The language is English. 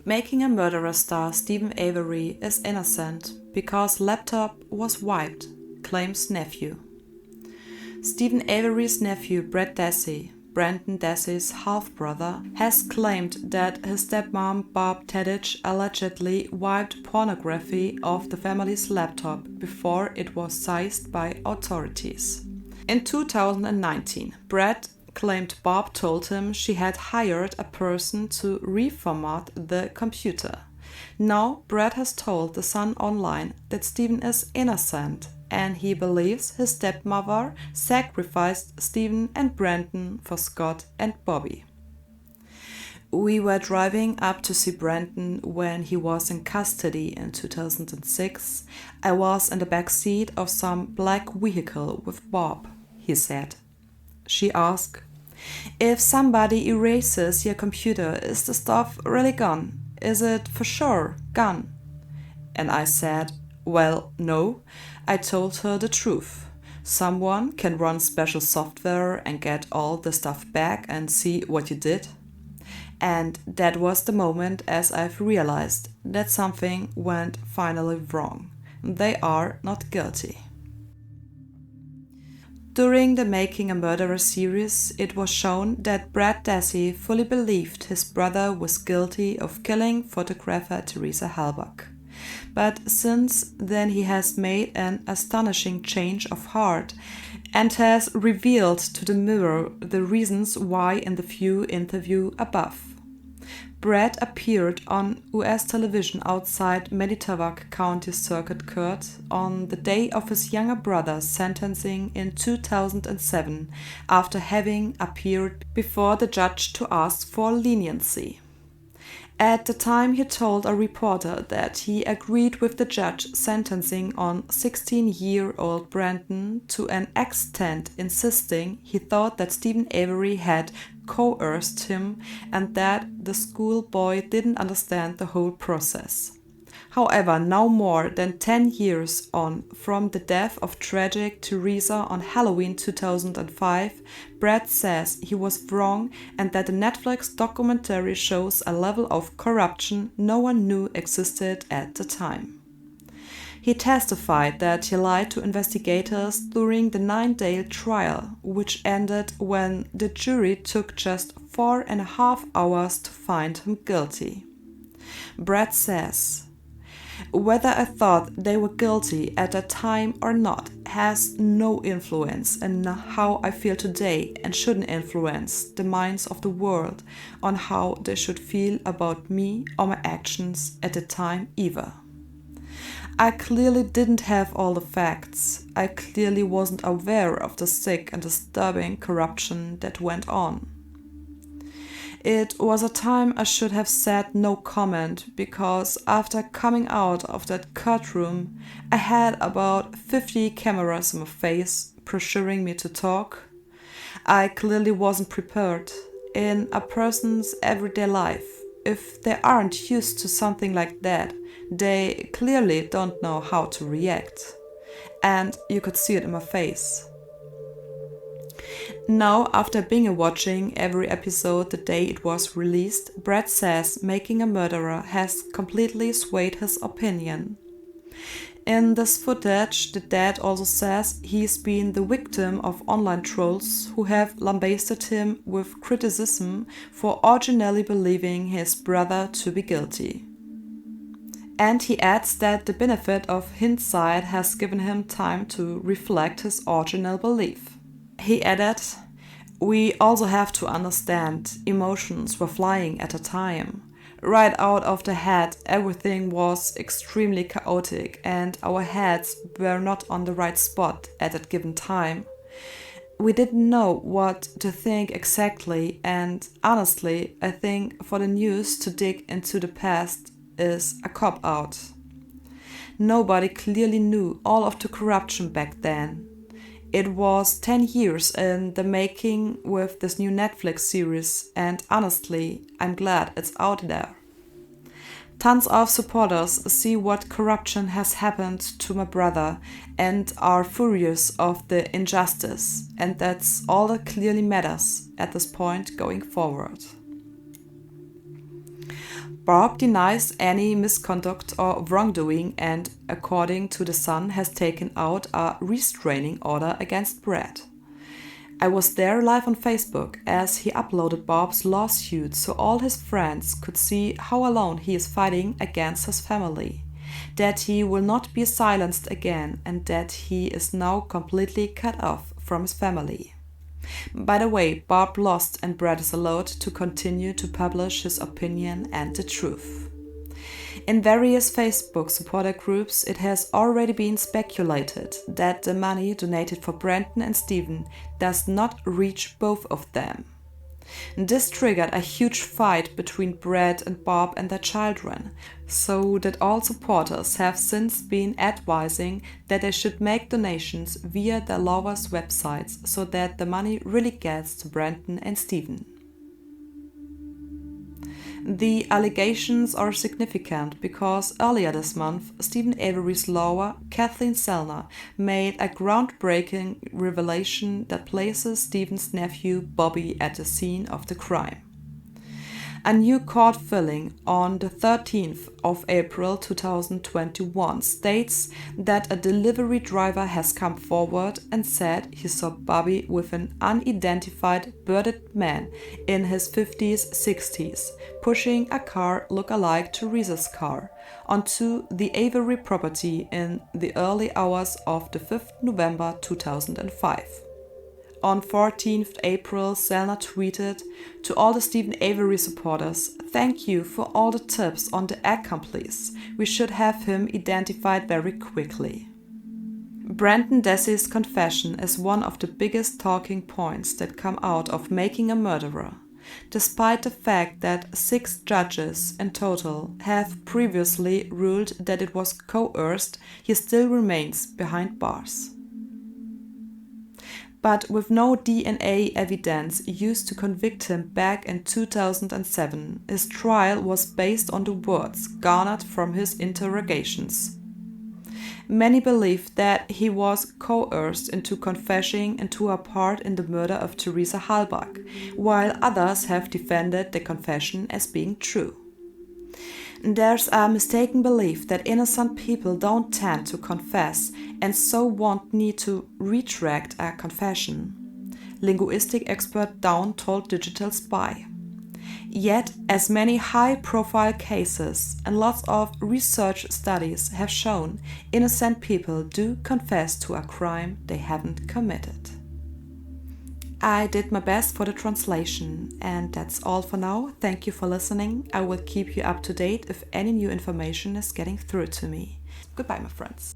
Making a Murderer star Stephen Avery is innocent because laptop was wiped, claims nephew. Stephen Avery's nephew Brad Dassey, Brandon Dassey's half-brother, has claimed that his stepmom Barb Tadych allegedly wiped pornography off the family's laptop before it was seized by authorities. In 2019, Brad claimed Barb told him she had hired a person to reformat the computer. Now Brad has told The Sun online that Stephen is innocent and he believes his stepmother sacrificed Stephen and Brandon for Scott and Bobby. We were driving up to see Brandon when he was in custody in 2006. I was in the back seat of some black vehicle with Bob, he said. She asked, "If somebody erases your computer, is the stuff really gone? Is it for sure gone?" And I said, "Well, no." I told her the truth. Someone can run special software and get all the stuff back and see what you did. And that was the moment as I've realized that something went finally wrong. They are not guilty. During the Making a Murderer series, it was shown that Brad Dassey fully believed his brother was guilty of killing photographer Teresa Halbach. But since then he has made an astonishing change of heart and has revealed to the Mirror the reasons why in the few interview above. Brad appeared on US television outside Manitowoc County Circuit Court on the day of his younger brother's sentencing in 2007 after having appeared before the judge to ask for leniency. At the time, he told a reporter that he agreed with the judge sentencing on 16-year-old Brandon to an extent, insisting he thought that Stephen Avery had coerced him and that the schoolboy didn't understand the whole process. However, now more than 10 years on from the death of tragic Teresa on Halloween 2005, Brad says he was wrong and that the Netflix documentary shows a level of corruption no one knew existed at the time. He testified that he lied to investigators during the 9-day trial, which ended when the jury took just 4.5 hours to find him guilty. Brad says, "Whether I thought they were guilty at that time or not has no influence in how I feel today and shouldn't influence the minds of the world on how they should feel about me or my actions at the time either. I clearly didn't have all the facts. I clearly wasn't aware of the sick and disturbing corruption that went on. It was a time I should have said no comment because after coming out of that courtroom, I had about 50 cameras in my face pressuring me to talk. I clearly wasn't prepared. In a person's everyday life, if they aren't used to something like that, they clearly don't know how to react. And you could see it in my face." Now, after binge-watching every episode the day it was released, Brad says Making a Murderer has completely swayed his opinion. In this footage, the dad also says he's been the victim of online trolls who have lambasted him with criticism for originally believing his brother to be guilty. And he adds that the benefit of hindsight has given him time to reflect his original belief. He added, "We also have to understand emotions were flying at the time. Right out of the head, everything was extremely chaotic and our heads were not on the right spot at that given time. We didn't know what to think exactly, and honestly, I think for the news to dig into the past is a cop-out. Nobody clearly knew all of the corruption back then. It was 10 years in the making with this new Netflix series, and honestly, I'm glad it's out there. Tons of supporters see what corruption has happened to my brother and are furious of the injustice, and that's all that clearly matters at this point going forward." Barb denies any misconduct or wrongdoing and, according to The Sun, has taken out a restraining order against Brad. I was there live on Facebook as he uploaded Barb's lawsuit so all his friends could see how alone he is fighting against his family, that he will not be silenced again and that he is now completely cut off from his family. By the way, Barb lost and Brad is allowed to continue to publish his opinion and the truth. In various Facebook supporter groups, it has already been speculated that the money donated for Brandon and Stephen does not reach both of them. This triggered a huge fight between Brad and Barb and their children, so that all supporters have since been advising that they should make donations via their lovers' websites so that the money really gets to Brandon and Stephen. The allegations are significant because earlier this month, Stephen Avery's lawyer, Kathleen Zellner, made a groundbreaking revelation that places Stephen's nephew, Bobby, at the scene of the crime. A new court filing on the 13th of April 2021 states that a delivery driver has come forward and said he saw Bobby with an unidentified bearded man in his 50s-60s pushing a car look-alike to Teresa's car onto the Avery property in the early hours of the 5th November 2005. On 14th April, Zellner tweeted, "To all the Stephen Avery supporters, thank you for all the tips on the accomplice. We should have him identified very quickly." Brad Dassey's confession is one of the biggest talking points that come out of Making a Murderer. Despite the fact that 6 judges in total have previously ruled that it was coerced, he still remains behind bars. But with no DNA evidence used to convict him back in 2007, his trial was based on the words garnered from his interrogations. Many believe that he was coerced into confessing into a part in the murder of Teresa Halbach, while others have defended the confession as being true. There's a mistaken belief that innocent people don't tend to confess and so won't need to retract a confession, linguistic expert Dawn told Digital Spy. Yet, as many high-profile cases and lots of research studies have shown, innocent people do confess to a crime they haven't committed. I did my best for the translation, and that's all for now. Thank you for listening. I will keep you up to date if any new information is getting through to me. Goodbye, my friends.